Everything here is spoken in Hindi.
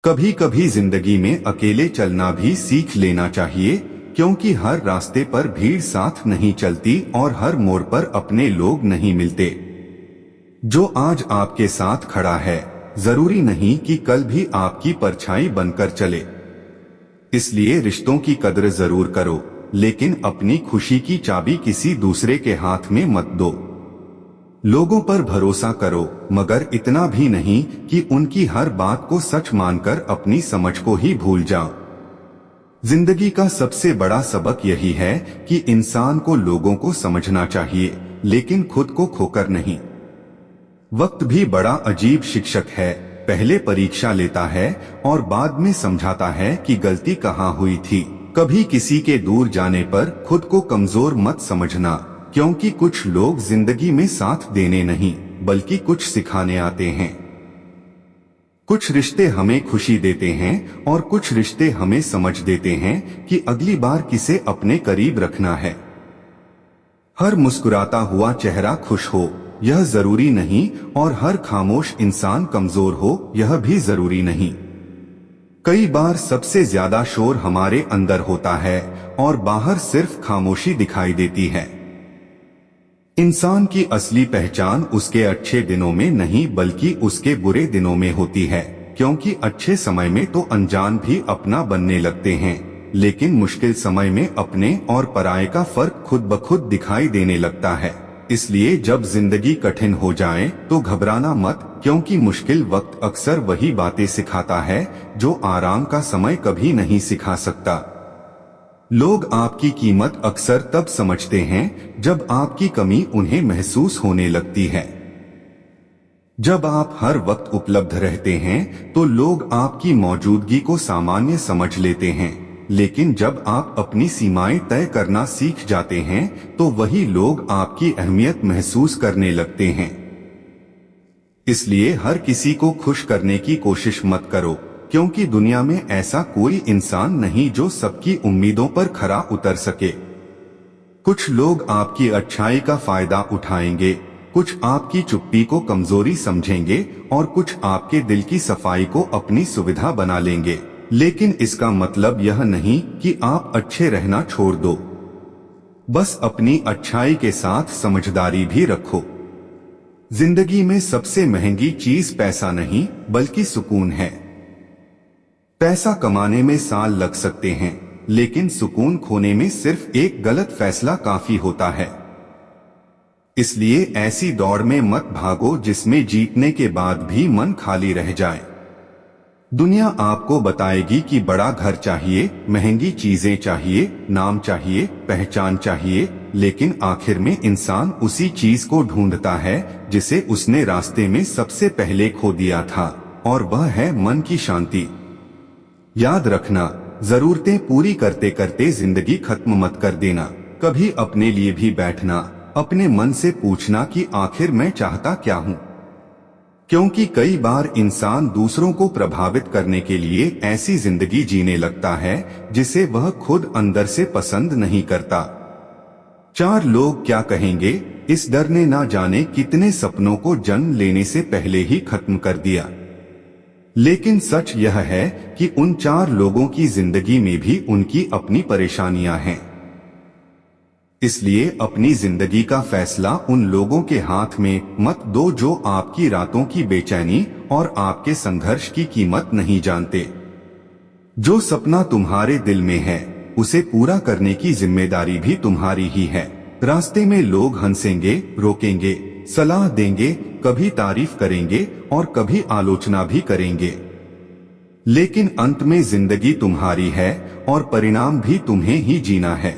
कभी कभी जिंदगी में अकेले चलना भी सीख लेना चाहिए, क्योंकि हर रास्ते पर भीड़ साथ नहीं चलती और हर मोड़ पर अपने लोग नहीं मिलते। जो आज आपके साथ खड़ा है, जरूरी नहीं कि कल भी आपकी परछाई बनकर चले। इसलिए रिश्तों की कद्र जरूर करो, लेकिन अपनी खुशी की चाबी किसी दूसरे के हाथ में मत दो। लोगों पर भरोसा करो, मगर इतना भी नहीं कि उनकी हर बात को सच मानकर अपनी समझ को ही भूल जाओ। जिंदगी का सबसे बड़ा सबक यही है कि इंसान को लोगों को समझना चाहिए, लेकिन खुद को खोकर नहीं। वक्त भी बड़ा अजीब शिक्षक है, पहले परीक्षा लेता है और बाद में समझाता है कि गलती कहाँ हुई थी। कभी किसी के दूर जाने पर खुद को कमजोर मत समझना, क्योंकि कुछ लोग जिंदगी में साथ देने नहीं बल्कि कुछ सिखाने आते हैं। कुछ रिश्ते हमें खुशी देते हैं और कुछ रिश्ते हमें समझ देते हैं कि अगली बार किसे अपने करीब रखना है। हर मुस्कुराता हुआ चेहरा खुश हो, यह जरूरी नहीं, और हर खामोश इंसान कमजोर हो, यह भी जरूरी नहीं। कई बार सबसे ज्यादा शोर हमारे अंदर होता है और बाहर सिर्फ खामोशी दिखाई देती है। इंसान की असली पहचान उसके अच्छे दिनों में नहीं बल्कि उसके बुरे दिनों में होती है, क्योंकि अच्छे समय में तो अनजान भी अपना बनने लगते हैं, लेकिन मुश्किल समय में अपने और पराये का फर्क खुद ब खुद दिखाई देने लगता है। इसलिए जब जिंदगी कठिन हो जाए तो घबराना मत, क्योंकि मुश्किल वक्त अक्सर वही बातें सिखाता है जो आराम का समय कभी नहीं सिखा सकता। लोग आपकी कीमत अक्सर तब समझते हैं जब आपकी कमी उन्हें महसूस होने लगती है। जब आप हर वक्त उपलब्ध रहते हैं तो लोग आपकी मौजूदगी को सामान्य समझ लेते हैं, लेकिन जब आप अपनी सीमाएं तय करना सीख जाते हैं तो वही लोग आपकी अहमियत महसूस करने लगते हैं। इसलिए हर किसी को खुश करने की कोशिश मत करो, क्योंकि दुनिया में ऐसा कोई इंसान नहीं जो सबकी उम्मीदों पर खरा उतर सके। कुछ लोग आपकी अच्छाई का फायदा उठाएंगे, कुछ आपकी चुप्पी को कमजोरी समझेंगे और कुछ आपके दिल की सफाई को अपनी सुविधा बना लेंगे। लेकिन इसका मतलब यह नहीं कि आप अच्छे रहना छोड़ दो। बस अपनी अच्छाई के साथ समझदारी भी रखो। जिंदगी में सबसे महंगी चीज पैसा नहीं बल्कि सुकून है। पैसा कमाने में साल लग सकते हैं, लेकिन सुकून खोने में सिर्फ एक गलत फैसला काफी होता है। इसलिए ऐसी दौड़ में मत भागो जिसमें जीतने के बाद भी मन खाली रह जाए। दुनिया आपको बताएगी कि बड़ा घर चाहिए, महंगी चीजें चाहिए, नाम चाहिए, पहचान चाहिए, लेकिन आखिर में इंसान उसी चीज को ढूंढता है जिसे उसने रास्ते में सबसे पहले खो दिया था, और वह है मन की शांति। याद रखना, जरूरतें पूरी करते करते जिंदगी खत्म मत कर देना। कभी अपने लिए भी बैठना, अपने मन से पूछना कि आखिर मैं चाहता क्या हूँ, क्योंकि कई बार इंसान दूसरों को प्रभावित करने के लिए ऐसी जिंदगी जीने लगता है जिसे वह खुद अंदर से पसंद नहीं करता। चार लोग क्या कहेंगे, इस डर ने ना जाने कितने सपनों को जन्म लेने से पहले ही खत्म कर दिया। लेकिन सच यह है कि उन चार लोगों की जिंदगी में भी उनकी अपनी परेशानियां हैं। इसलिए अपनी जिंदगी का फैसला उन लोगों के हाथ में मत दो जो आपकी रातों की बेचैनी और आपके संघर्ष की कीमत नहीं जानते। जो सपना तुम्हारे दिल में है उसे पूरा करने की जिम्मेदारी भी तुम्हारी ही है। रास्ते में लोग हंसेंगे, रोकेंगे, सलाह देंगे, कभी तारीफ करेंगे और कभी आलोचना भी करेंगे, लेकिन अंत में जिंदगी तुम्हारी है और परिणाम भी तुम्हें ही जीना है।